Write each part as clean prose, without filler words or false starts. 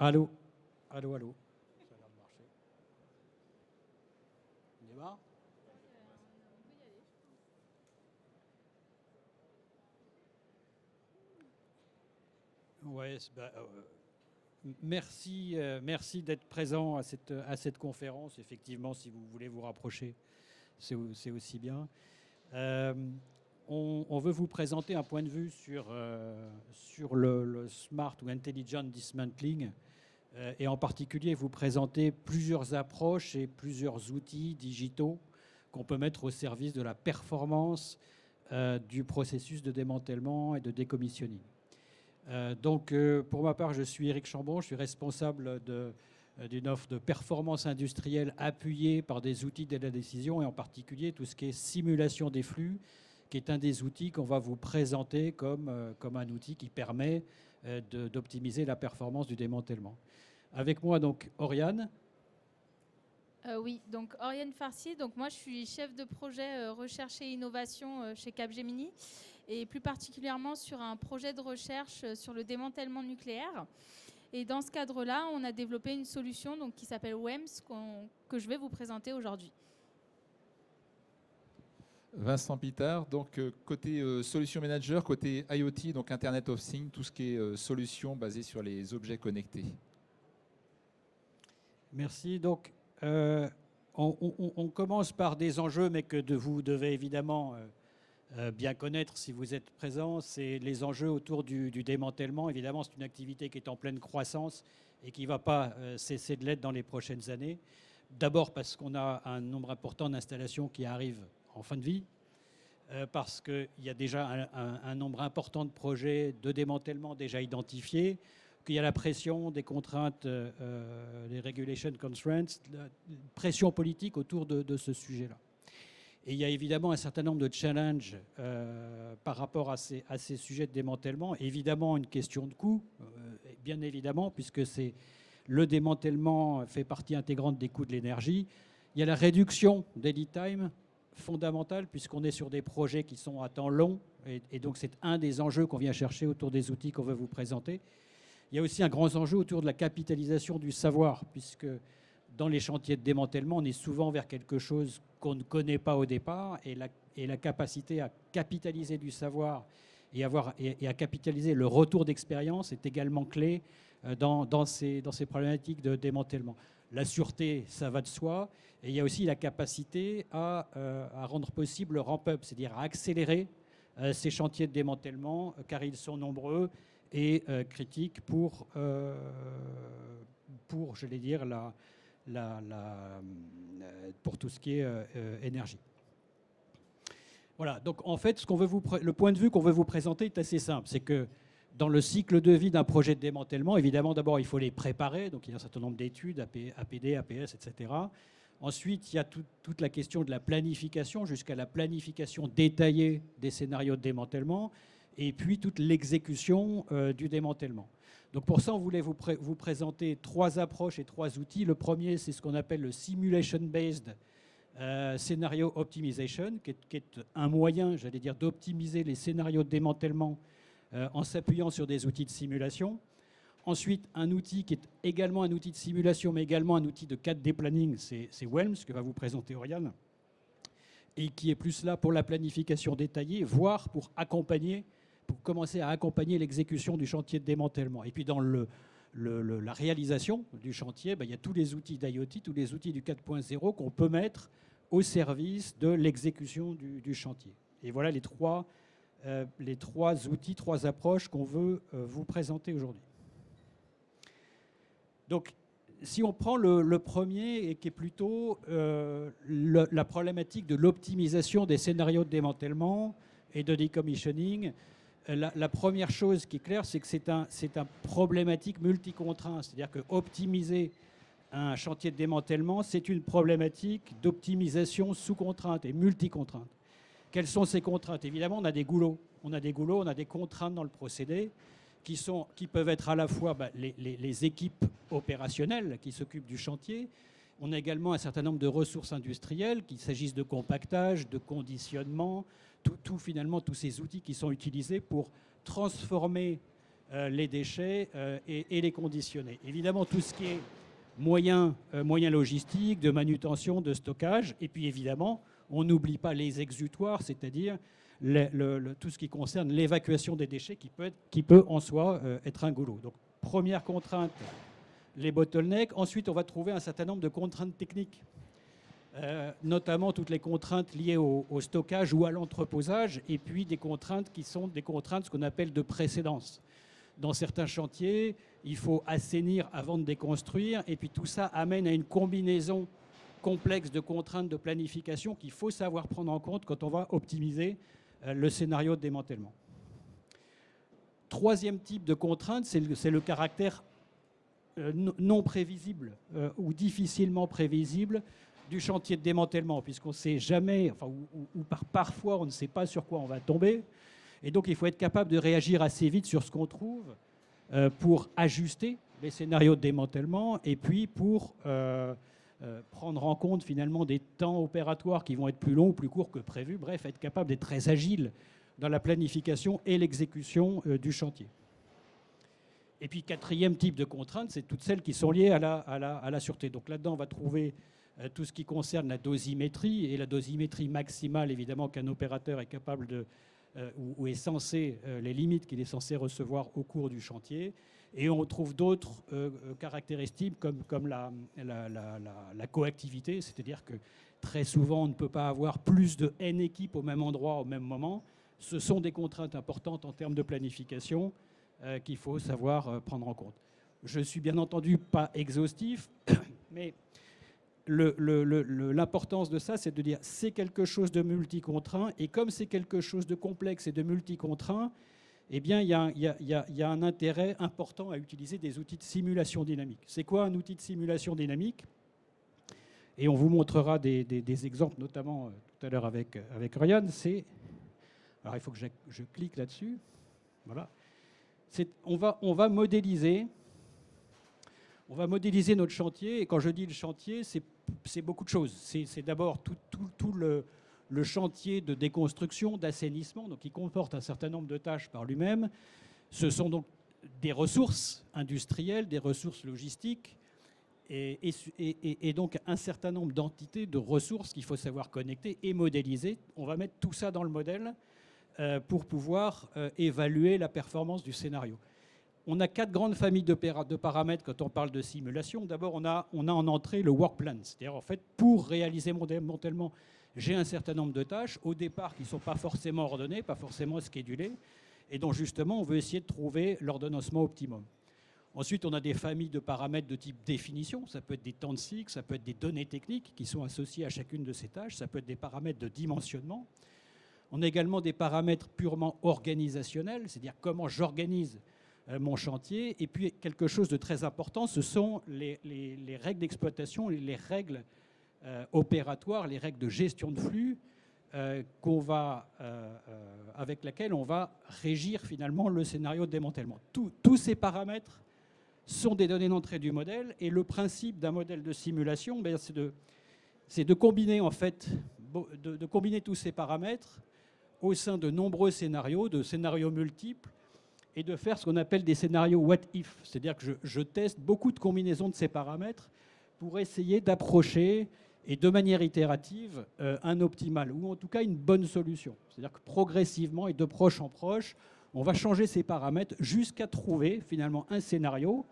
Allô? Allô, allô? Ça a l'air de marcher. On démarre? Ouais, merci, merci d'être présent à cette conférence. Effectivement, si vous voulez vous rapprocher, c'est aussi bien. Euh, on veut vous présenter un point de vue sur le smart ou intelligent dismantling, et en particulier vous présenter plusieurs approches et plusieurs outils digitaux qu'on peut mettre au service de la performance du processus de démantèlement et de décommissionning. Pour ma part, je suis Éric Chambon, je suis responsable d'une offre de performance industrielle appuyée par des outils d'aide à la décision, et en particulier tout ce qui est simulation des flux, qui est un des outils qu'on va vous présenter comme un outil qui permet d'optimiser la performance du démantèlement. Avec moi, donc, Oriane. Oui, donc Oriane Farcier. Donc moi, je suis chef de projet recherche et innovation chez Capgemini, et plus particulièrement sur un projet de recherche sur le démantèlement nucléaire. Et dans ce cadre-là, on a développé une solution donc, qui s'appelle WEMS, que je vais vous présenter aujourd'hui. Vincent Pitard, donc côté solution manager, côté IoT, donc Internet of Things, tout ce qui est solution basée sur les objets connectés. Merci. Donc, on commence par des enjeux, mais que vous devez évidemment bien connaître si vous êtes présent. C'est les enjeux autour du démantèlement. Évidemment, c'est une activité qui est en pleine croissance et qui ne va pas cesser de l'être dans les prochaines années. D'abord parce qu'on a un nombre important d'installations qui arrivent en fin de vie, parce qu'il y a déjà un nombre important de projets de démantèlement déjà identifiés, qu'il y a la pression des contraintes, les regulation constraints, la pression politique autour de ce sujet-là. Et il y a évidemment un certain nombre de challenges par rapport à ces sujets de démantèlement. Évidemment, une question de coût, bien évidemment, puisque le démantèlement fait partie intégrante des coûts de l'énergie. Il y a la réduction des lead time, fondamentale, puisqu'on est sur des projets qui sont à temps long. Et donc, c'est un des enjeux qu'on vient chercher autour des outils qu'on veut vous présenter. Il y a aussi un grand enjeu autour de la capitalisation du savoir, puisque dans les chantiers de démantèlement, on est souvent vers quelque chose qu'on ne connaît pas au départ, et la capacité à capitaliser du savoir et à capitaliser le retour d'expérience est également clé dans ces problématiques de démantèlement. La sûreté, ça va de soi, et il y a aussi la capacité à rendre possible le ramp-up, c'est-à-dire à accélérer ces chantiers de démantèlement, car ils sont nombreux et critiques pour j'allais dire, pour tout ce qui est énergie. Voilà, donc en fait, le point de vue qu'on veut vous présenter est assez simple. C'est que dans le cycle de vie d'un projet de démantèlement, évidemment, d'abord, il faut les préparer. Donc il y a un certain nombre d'études, APD, APS, etc. Ensuite, il y a toute la question de la planification, jusqu'à la planification détaillée des scénarios de démantèlement, et puis toute l'exécution du démantèlement. Donc pour ça, on voulait vous présenter 3 approches et 3 outils. Le premier, c'est ce qu'on appelle le Simulation-Based Scenario Optimization, qui est un moyen, j'allais dire, d'optimiser les scénarios de démantèlement en s'appuyant sur des outils de simulation. Ensuite, un outil qui est également un outil de simulation, mais également un outil de 4D planning, c'est WELMS, que va vous présenter Oriane, et qui est plus là pour la planification détaillée, voire pour commencer à accompagner l'exécution du chantier de démantèlement. Et puis dans la réalisation du chantier, il y a tous les outils d'IoT, tous les outils du 4.0 qu'on peut mettre au service de l'exécution du chantier. Et voilà les trois outils, 3 approches qu'on veut vous présenter aujourd'hui. Donc, si on prend le premier, et qui est plutôt la problématique de l'optimisation des scénarios de démantèlement et de decommissioning, la première chose qui est claire, c'est que c'est un problématique multicontreinte. C'est-à-dire que optimiser un chantier de démantèlement, c'est une problématique d'optimisation sous contrainte et multicontrainte. Quelles sont ces contraintes? Évidemment, on a des goulots, on a des contraintes dans le procédé qui peuvent être à la fois les équipes opérationnelles qui s'occupent du chantier. On a également un certain nombre de ressources industrielles, qu'il s'agisse de compactage, de conditionnement, finalement tous ces outils qui sont utilisés pour transformer les déchets et les conditionner. Évidemment, tout ce qui est moyens logistiques, de manutention, de stockage, et puis évidemment, on n'oublie pas les exutoires, c'est-à-dire tout ce qui concerne l'évacuation des déchets qui peut en soi être un goulot. Donc, première contrainte, les bottlenecks. Ensuite, on va trouver un certain nombre de contraintes techniques, notamment toutes les contraintes liées au stockage ou à l'entreposage, et puis des contraintes qui sont des contraintes, ce qu'on appelle de précédence. Dans certains chantiers, il faut assainir avant de déconstruire, et puis tout ça amène à une combinaison complexe de contraintes de planification qu'il faut savoir prendre en compte quand on va optimiser le scénario de démantèlement. Troisième type de contrainte, c'est le caractère non prévisible ou difficilement prévisible du chantier de démantèlement, puisqu'on ne sait jamais, enfin, ou parfois on ne sait pas sur quoi on va tomber. Et donc il faut être capable de réagir assez vite sur ce qu'on trouve pour ajuster les scénarios de démantèlement et puis pour prendre en compte finalement des temps opératoires qui vont être plus longs ou plus courts que prévu. Bref, être capable d'être très agile dans la planification et l'exécution du chantier. Et puis, quatrième type de contrainte, c'est toutes celles qui sont liées à la sûreté. Donc là-dedans, on va trouver tout ce qui concerne la dosimétrie, et la dosimétrie maximale, évidemment, qu'un opérateur est capable de, ou est censé, les limites qu'il est censé recevoir au cours du chantier. Et on trouve d'autres caractéristiques comme la coactivité, c'est-à-dire que très souvent, on ne peut pas avoir plus de N équipes au même endroit, au même moment. Ce sont des contraintes importantes en termes de planification qu'il faut savoir prendre en compte. Je ne suis bien entendu pas exhaustif, mais l'importance de ça, c'est de dire c'est quelque chose de multicontreint, et comme c'est quelque chose de complexe et de multicontreint, eh bien, il y a un intérêt important à utiliser des outils de simulation dynamique. C'est quoi un outil de simulation dynamique? Et on vous montrera des exemples, notamment tout à l'heure avec Ryan. Alors, il faut que je clique là-dessus. Voilà. On va modéliser notre chantier. Et quand je dis le chantier, c'est beaucoup de choses. C'est d'abord tout le chantier de déconstruction, d'assainissement, donc qui comporte un certain nombre de tâches par lui-même. Ce sont donc des ressources industrielles, des ressources logistiques, et donc un certain nombre d'entités, de ressources qu'il faut savoir connecter et modéliser. On va mettre tout ça dans le modèle pour pouvoir évaluer la performance du scénario. On a 4 grandes familles de paramètres quand on parle de simulation. D'abord, on a en entrée le work plan. C'est-à-dire, en fait, pour réaliser mon démantèlement, j'ai un certain nombre de tâches, au départ, qui ne sont pas forcément ordonnées, pas forcément schedulées, et dont, justement, on veut essayer de trouver l'ordonnancement optimum. Ensuite, on a des familles de paramètres de type définition. Ça peut être des temps de cycle, ça peut être des données techniques qui sont associées à chacune de ces tâches, ça peut être des paramètres de dimensionnement. On a également des paramètres purement organisationnels, c'est-à-dire comment j'organise mon chantier. Et puis, quelque chose de très important, ce sont les règles d'exploitation, les règles opératoires, les règles de gestion de flux avec lesquelles on va régir finalement le scénario de démantèlement. Tous ces paramètres sont des données d'entrée du modèle, et le principe d'un modèle de simulation, c'est de combiner en fait, de combiner tous ces paramètres au sein de nombreux scénarios, de scénarios multiples, et de faire ce qu'on appelle des scénarios what if, c'est-à-dire que je teste beaucoup de combinaisons de ces paramètres pour essayer d'approcher, et de manière itérative, un optimal, ou en tout cas une bonne solution. C'est-à-dire que progressivement et de proche en proche, on va changer ces paramètres jusqu'à trouver finalement un scénario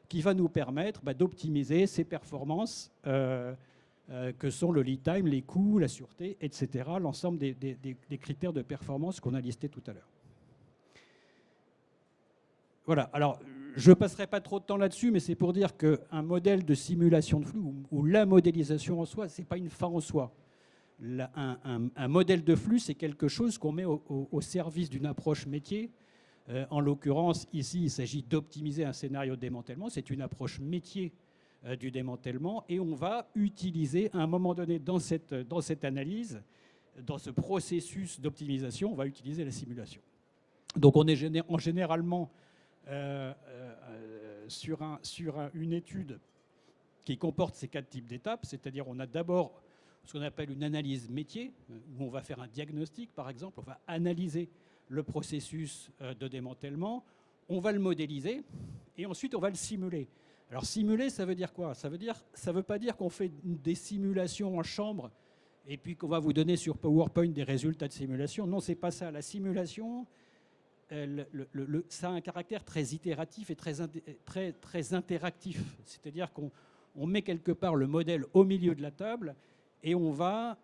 qui va nous permettre d'optimiser ces performances que sont le lead time, les coûts, la sûreté, etc., l'ensemble des critères de performance qu'on a listés tout à l'heure. Voilà, alors je ne passerai pas trop de temps là-dessus, mais c'est pour dire qu'un modèle de simulation de flux, ou la modélisation en soi, ce n'est pas une fin en soi. Un modèle de flux, c'est quelque chose qu'on met au service d'une approche métier. En l'occurrence, ici, il s'agit d'optimiser un scénario de démantèlement. C'est une approche métier du démantèlement, et on va utiliser à un moment donné dans cette analyse, dans ce processus d'optimisation, on va utiliser la simulation. Donc on est généralement sur une étude qui comporte ces 4 types d'étapes, c'est-à-dire on a d'abord ce qu'on appelle une analyse métier, où on va faire un diagnostic par exemple, on va analyser le processus de démantèlement, on va le modéliser et ensuite on va le simuler. Alors simuler, ça veut dire quoi? Ça veut pas dire qu'on fait des simulations en chambre et puis qu'on va vous donner sur PowerPoint des résultats de simulation. Non, c'est pas ça. La simulation, ça a un caractère très itératif et très interactif. C'est-à-dire qu'on met quelque part le modèle au milieu de la table et on va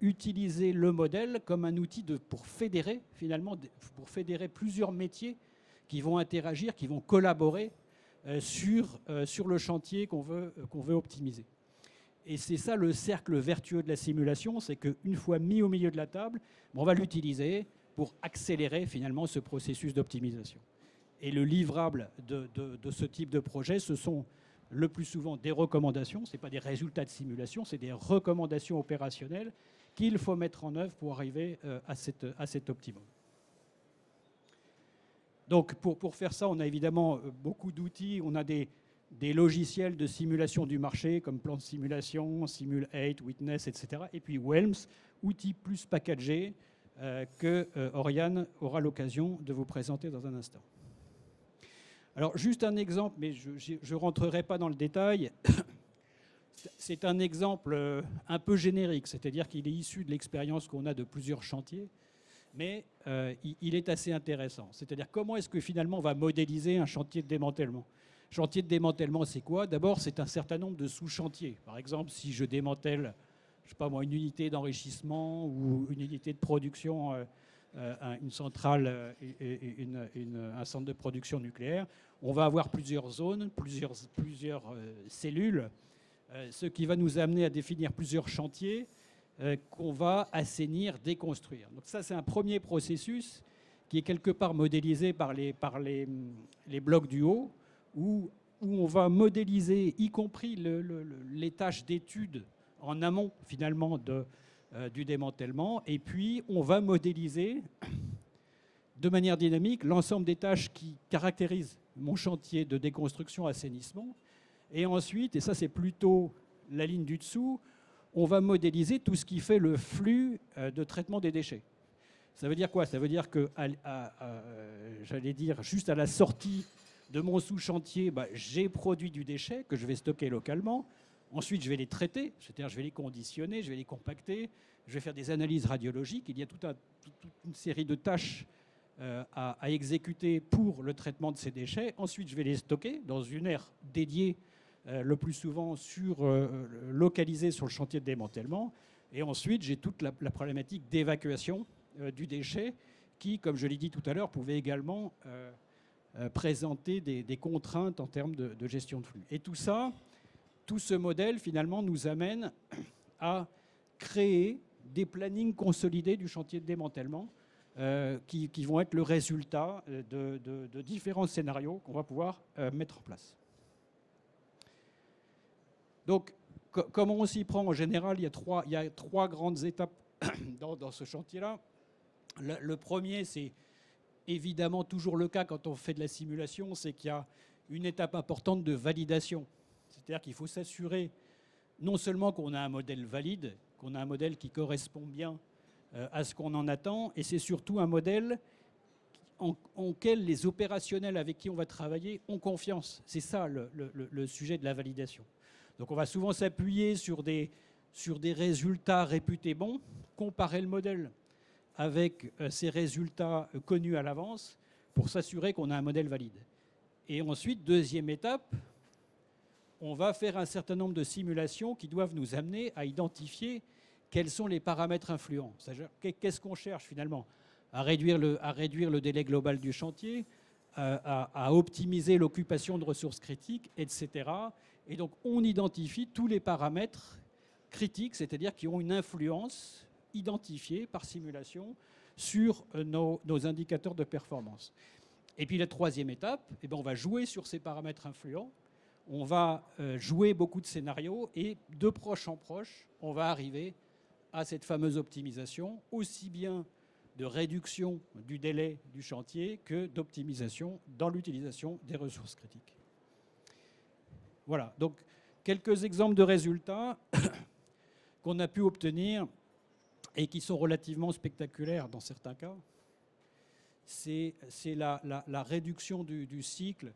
utiliser le modèle comme un outil pour fédérer, finalement, pour fédérer plusieurs métiers qui vont interagir, qui vont collaborer sur le chantier qu'on veut optimiser. Et c'est ça le cercle vertueux de la simulation, c'est qu'une fois mis au milieu de la table, on va l'utiliser pour accélérer finalement ce processus d'optimisation. Et le livrable de ce type de projet, ce sont le plus souvent des recommandations, ce n'est pas des résultats de simulation, c'est des recommandations opérationnelles qu'il faut mettre en œuvre pour arriver à cet optimum. Donc pour faire ça, on a évidemment beaucoup d'outils, on a des logiciels de simulation du marché comme Plan de Simulation, Simul8, Witness, etc. Et puis Whelms, outils plus packagés que Oriane aura l'occasion de vous présenter dans un instant. Alors juste un exemple, mais je ne rentrerai pas dans le détail. C'est un exemple un peu générique, c'est-à-dire qu'il est issu de l'expérience qu'on a de plusieurs chantiers, mais il est assez intéressant. C'est-à-dire comment est-ce que finalement on va modéliser un chantier de démantèlement? Chantier de démantèlement, c'est quoi? D'abord, c'est un certain nombre de sous-chantiers. Par exemple, si je démantèle, je sais pas moi, une unité d'enrichissement ou une unité de production, une centrale, un centre de production nucléaire, on va avoir plusieurs zones, plusieurs cellules, ce qui va nous amener à définir plusieurs chantiers qu'on va assainir, déconstruire. Donc ça, c'est un premier processus qui est quelque part modélisé par les blocs du haut, où on va modéliser, y compris les tâches d'étude en amont, finalement, du démantèlement. Et puis, on va modéliser de manière dynamique l'ensemble des tâches qui caractérisent mon chantier de déconstruction-assainissement. Et ensuite, et ça c'est plutôt la ligne du dessous, on va modéliser tout ce qui fait le flux de traitement des déchets. Ça veut dire quoi? Ça veut dire que, j'allais dire, juste à la sortie de mon sous-chantier, j'ai produit du déchet que je vais stocker localement. Ensuite, je vais les traiter, c'est-à-dire je vais les conditionner, je vais les compacter, je vais faire des analyses radiologiques. Il y a toute une série de tâches à exécuter pour le traitement de ces déchets. Ensuite, je vais les stocker dans une aire dédiée, le plus souvent localisée sur le chantier de démantèlement. Et ensuite, j'ai toute la problématique d'évacuation du déchet qui, comme je l'ai dit tout à l'heure, pouvait également présenter des contraintes en termes de gestion de flux. Et tout ça, tout ce modèle, finalement, nous amène à créer des plannings consolidés du chantier de démantèlement qui vont être le résultat de différents scénarios qu'on va pouvoir mettre en place. Donc, comment on s'y prend en général? Il y a trois grandes étapes dans ce chantier-là. Le premier, c'est évidemment toujours le cas quand on fait de la simulation, c'est qu'il y a une étape importante de validation. C'est-à-dire qu'il faut s'assurer non seulement qu'on a un modèle valide, qu'on a un modèle qui correspond bien à ce qu'on en attend, et c'est surtout un modèle auquel les opérationnels avec qui on va travailler ont confiance. C'est ça le sujet de la validation. Donc on va souvent s'appuyer sur des résultats réputés bons, comparer le modèle avec ces résultats connus à l'avance pour s'assurer qu'on a un modèle valide. Et ensuite, deuxième étape, on va faire un certain nombre de simulations qui doivent nous amener à identifier quels sont les paramètres influents. Qu'est-ce qu'on cherche finalement? À réduire le délai global du chantier, à optimiser l'occupation de ressources critiques, etc. Et donc on identifie tous les paramètres critiques, c'est-à-dire qui ont une influence identifiés par simulation sur nos indicateurs de performance. Et puis la troisième étape, on va jouer sur ces paramètres influents, on va jouer beaucoup de scénarios et de proche en proche, on va arriver à cette fameuse optimisation, aussi bien de réduction du délai du chantier que d'optimisation dans l'utilisation des ressources critiques. Voilà, donc quelques exemples de résultats qu'on a pu obtenir et qui sont relativement spectaculaires dans certains cas. c'est la réduction du cycle.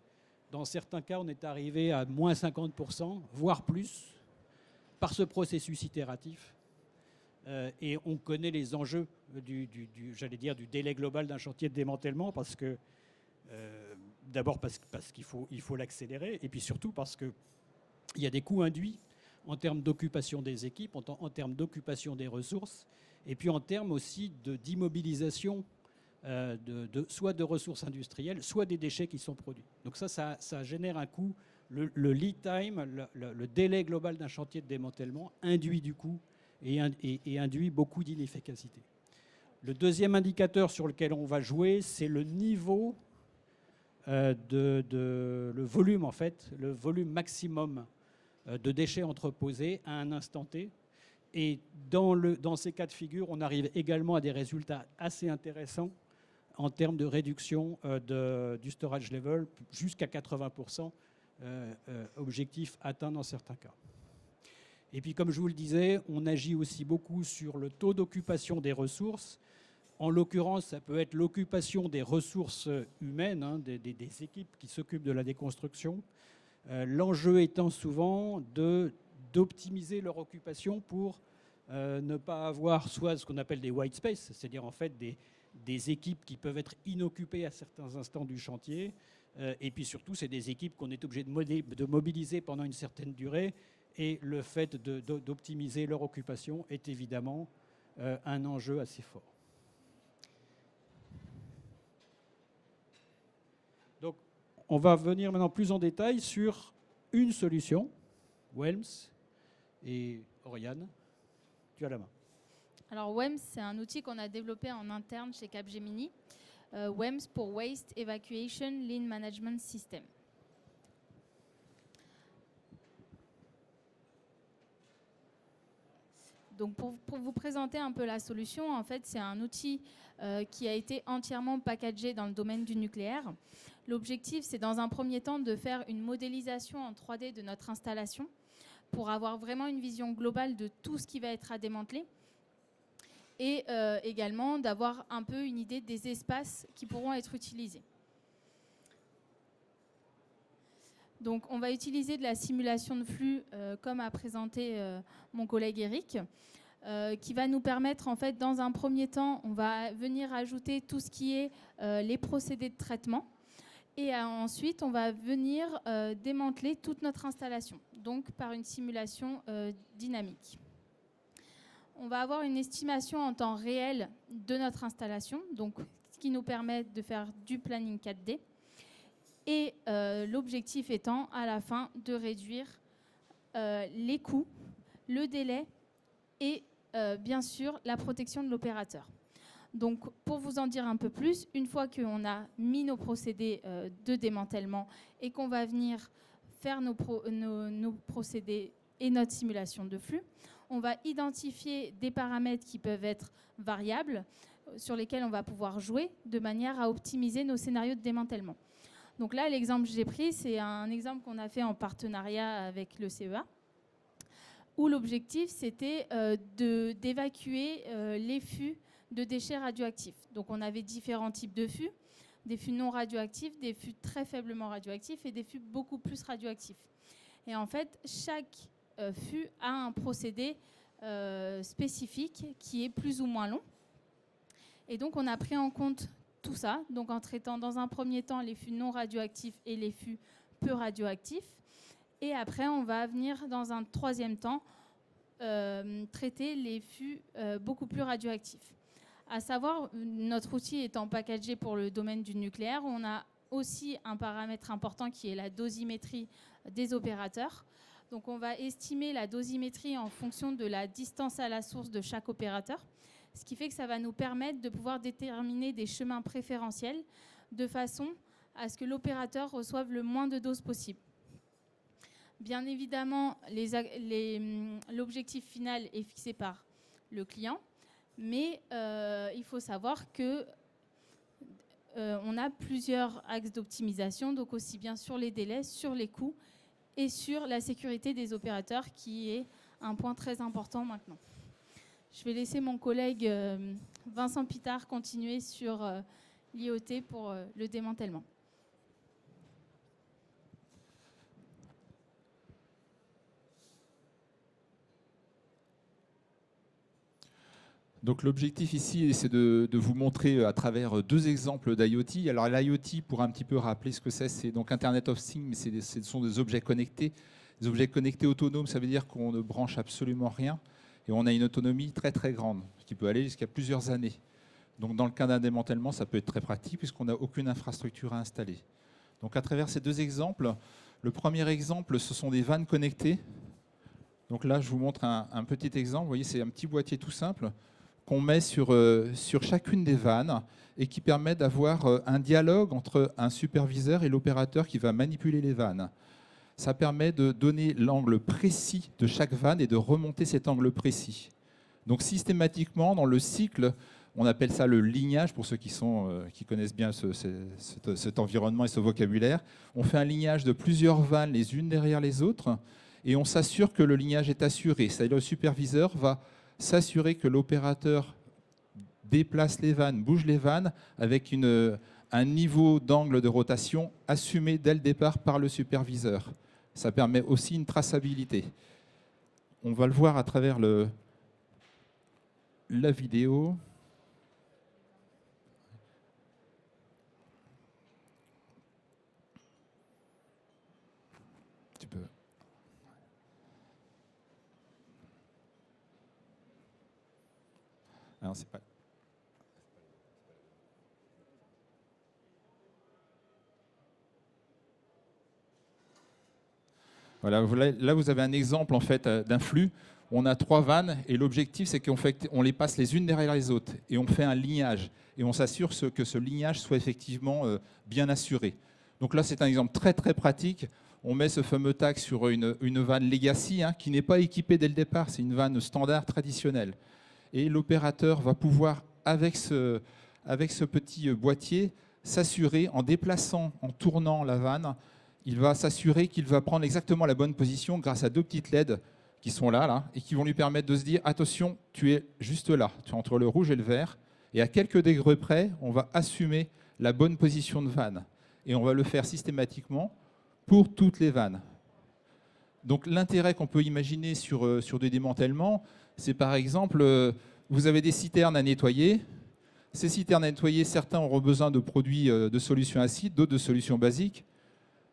Dans certains cas, on est arrivé à moins 50%, voire plus, par ce processus itératif. Et on connaît les enjeux j'allais dire, du délai global d'un chantier de démantèlement, parce que d'abord parce qu'il faut l'accélérer, et puis surtout parce qu'il y a des coûts induits en termes d'occupation des équipes, en termes d'occupation des ressources, et puis en termes aussi d'immobilisation soit de ressources industrielles, soit des déchets qui sont produits. Donc ça génère un coût. Le lead time, le délai global d'un chantier de démantèlement induit du coût et induit beaucoup d'inefficacité. Le deuxième indicateur sur lequel on va jouer, c'est le niveau le volume, en fait, le volume maximum de déchets entreposés à un instant T. Et dans ces cas de figure, on arrive également à des résultats assez intéressants en termes de réduction du storage level, jusqu'à 80%, objectif atteint dans certains cas. Et puis, comme je vous le disais, on agit aussi beaucoup sur le taux d'occupation des ressources. En l'occurrence, ça peut être l'occupation des ressources humaines, hein, des équipes qui s'occupent de la déconstruction. L'enjeu étant souvent d'optimiser leur occupation pour ne pas avoir soit ce qu'on appelle des white space, c'est-à-dire en fait des équipes qui peuvent être inoccupées à certains instants du chantier. Et puis surtout, c'est des équipes qu'on est obligé de mobiliser pendant une certaine durée. Et le fait d'optimiser leur occupation est évidemment un enjeu assez fort. Donc, on va venir maintenant plus en détail sur une solution, WELMS. Et Oriane, tu as la main. Alors WEMS, c'est un outil qu'on a développé en interne chez Capgemini. WEMS pour Waste Evacuation Lean Management System. Donc pour vous présenter un peu la solution, en fait, c'est un outil qui a été entièrement packagé dans le domaine du nucléaire. L'objectif, c'est dans un premier temps de faire une modélisation en 3D de notre installation pour avoir vraiment une vision globale de tout ce qui va être à démanteler et également d'avoir un peu une idée des espaces qui pourront être utilisés. Donc, on va utiliser de la simulation de flux, comme a présenté mon collègue Eric, qui va nous permettre, en fait, dans un premier temps, on va venir ajouter tout ce qui est les procédés de traitement. Et ensuite, on va venir démanteler toute notre installation, donc par une simulation dynamique. On va avoir une estimation en temps réel de notre installation, donc ce qui nous permet de faire du planning 4D. Et l'objectif étant, à la fin, de réduire les coûts, le délai et, bien sûr, la protection de l'opérateur. Donc, pour vous en dire un peu plus, une fois qu'on a mis nos procédés de démantèlement et qu'on va venir faire nos procédés et notre simulation de flux, on va identifier des paramètres qui peuvent être variables, sur lesquels on va pouvoir jouer de manière à optimiser nos scénarios de démantèlement. Donc là, l'exemple que j'ai pris, c'est un exemple qu'on a fait en partenariat avec le CEA, où l'objectif, c'était d'évacuer les fûts de déchets radioactifs. Donc on avait différents types de fûts, des fûts non radioactifs, des fûts très faiblement radioactifs et des fûts beaucoup plus radioactifs. Et en fait, chaque fût a un procédé spécifique qui est plus ou moins long. Et donc on a pris en compte tout ça, donc en traitant dans un premier temps les fûts non radioactifs et les fûts peu radioactifs. Et après, on va venir dans un troisième temps traiter les fûts beaucoup plus radioactifs. À savoir, notre outil étant packagé pour le domaine du nucléaire, on a aussi un paramètre important qui est la dosimétrie des opérateurs. Donc on va estimer la dosimétrie en fonction de la distance à la source de chaque opérateur, ce qui fait que ça va nous permettre de pouvoir déterminer des chemins préférentiels de façon à ce que l'opérateur reçoive le moins de doses possible. Bien évidemment, l'objectif final est fixé par le client, mais il faut savoir que on a plusieurs axes d'optimisation, donc aussi bien sur les délais, sur les coûts et sur la sécurité des opérateurs, qui est un point très important maintenant. Je vais laisser mon collègue Vincent Pitard continuer sur l'IoT pour le démantèlement. Donc l'objectif ici, c'est de vous montrer à travers 2 exemples d'IoT. Alors l'IoT, pour un petit peu rappeler ce que c'est donc Internet of Things, mais ce sont des objets connectés. Des objets connectés autonomes, ça veut dire qu'on ne branche absolument rien et on a une autonomie très très grande, qui peut aller jusqu'à plusieurs années. Donc dans le cas d'un démantèlement, ça peut être très pratique puisqu'on n'a aucune infrastructure à installer. Donc à travers ces 2 exemples, le premier exemple, ce sont des vannes connectées. Donc là, je vous montre un petit exemple. Vous voyez, c'est un petit boîtier tout simple qu'on met sur chacune des vannes et qui permet d'avoir un dialogue entre un superviseur et l'opérateur qui va manipuler les vannes. Ça permet de donner l'angle précis de chaque vanne et de remonter cet angle précis. Donc systématiquement, dans le cycle, on appelle ça le lignage, pour ceux qui connaissent bien cet environnement et ce vocabulaire, on fait un lignage de plusieurs vannes les unes derrière les autres et on s'assure que le lignage est assuré. C'est-à-dire le superviseur va s'assurer que l'opérateur déplace les vannes, bouge les vannes avec un niveau d'angle de rotation assumé dès le départ par le superviseur. Ça permet aussi une traçabilité. On va le voir à travers la vidéo. Tu peux. Alors, c'est pas... Voilà, là, vous avez un exemple en fait d'un flux. On a 3 vannes et l'objectif, c'est qu'on les passe les unes derrière les autres et on fait un lignage et on s'assure que ce lignage soit effectivement bien assuré. Donc là, c'est un exemple très très pratique. On met ce fameux tag sur une vanne Legacy qui n'est pas équipée dès le départ. C'est une vanne standard traditionnelle. Et l'opérateur va pouvoir, avec ce petit boîtier, s'assurer, en déplaçant, en tournant la vanne, il va s'assurer qu'il va prendre exactement la bonne position grâce à 2 petites LED qui sont là, et qui vont lui permettre de se dire « Attention, tu es juste là, tu es entre le rouge et le vert. » Et à quelques degrés près, on va assumer la bonne position de vanne. Et on va le faire systématiquement pour toutes les vannes. Donc l'intérêt qu'on peut imaginer sur des démantèlements, c'est par exemple, vous avez des citernes à nettoyer. Ces citernes à nettoyer, certains auront besoin de produits de solutions acides, d'autres de solutions basiques.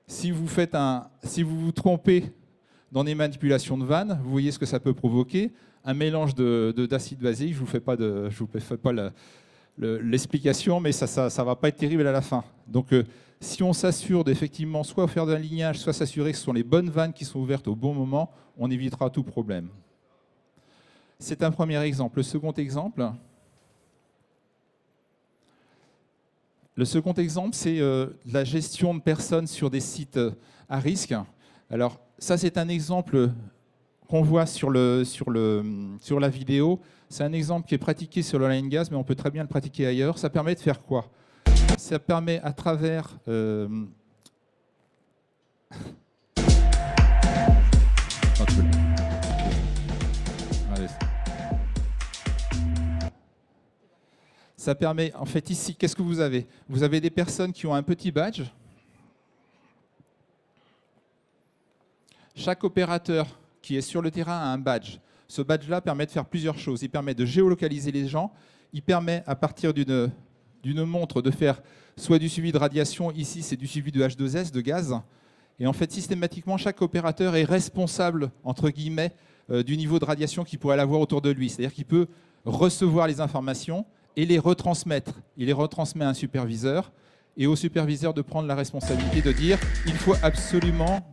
Si vous vous trompez dans des manipulations de vannes, vous voyez ce que ça peut provoquer. Un mélange d'acide basique, je ne vous fais pas l'explication, mais ça ne va pas être terrible à la fin. Donc si on s'assure d'effectivement soit faire d'un lignage, soit s'assurer que ce sont les bonnes vannes qui sont ouvertes au bon moment, on évitera tout problème. C'est un premier exemple. Le second exemple, c'est la gestion de personnes sur des sites à risque. Alors, ça, c'est un exemple qu'on voit sur la vidéo. C'est un exemple qui est pratiqué sur l'oil and gas, mais on peut très bien le pratiquer ailleurs. Ça permet de faire quoi? Ça permet à travers... Ça permet, en fait, ici, qu'est-ce que vous avez? Vous avez des personnes qui ont un petit badge. Chaque opérateur qui est sur le terrain a un badge. Ce badge-là permet de faire plusieurs choses. Il permet de géolocaliser les gens. Il permet, à partir d'une montre, de faire soit du suivi de radiation. Ici, c'est du suivi de H2S, de gaz. Et en fait, systématiquement, chaque opérateur est responsable, entre guillemets, du niveau de radiation qu'il pourrait avoir autour de lui. C'est-à-dire qu'il peut recevoir les informations et les retransmettre. Il les retransmet à un superviseur et au superviseur de prendre la responsabilité de dire il faut absolument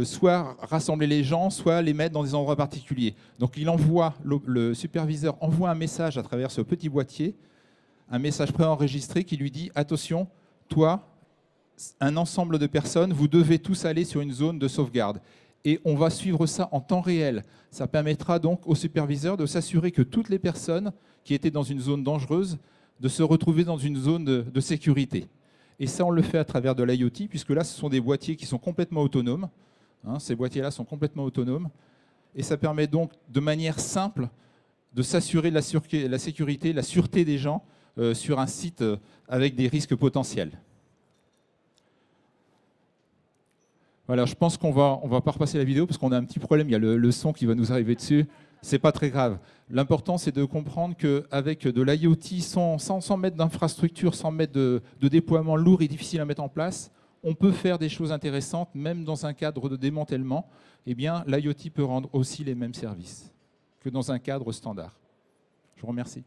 soit rassembler les gens, soit les mettre dans des endroits particuliers. Donc le superviseur envoie un message à travers ce petit boîtier, un message préenregistré qui lui dit attention, toi, un ensemble de personnes, vous devez tous aller sur une zone de sauvegarde. Et on va suivre ça en temps réel. Ça permettra donc au superviseur de s'assurer que toutes les personnes qui étaient dans une zone dangereuse de se retrouver dans une zone de sécurité. Et ça, on le fait à travers de l'IoT, puisque là, ce sont des boîtiers qui sont complètement autonomes. Ces boîtiers-là sont complètement autonomes. Et ça permet donc, de manière simple, de s'assurer la sécurité, la sûreté des gens sur un site avec des risques potentiels. Voilà, je pense qu'on va pas repasser la vidéo parce qu'on a un petit problème, il y a le son qui va nous arriver dessus. C'est pas très grave. L'important, c'est de comprendre qu'avec de l'IoT, sans mettre d'infrastructure, sans mettre de déploiement lourd et difficile à mettre en place, on peut faire des choses intéressantes, même dans un cadre de démantèlement. Eh bien, l'IoT peut rendre aussi les mêmes services que dans un cadre standard. Je vous remercie.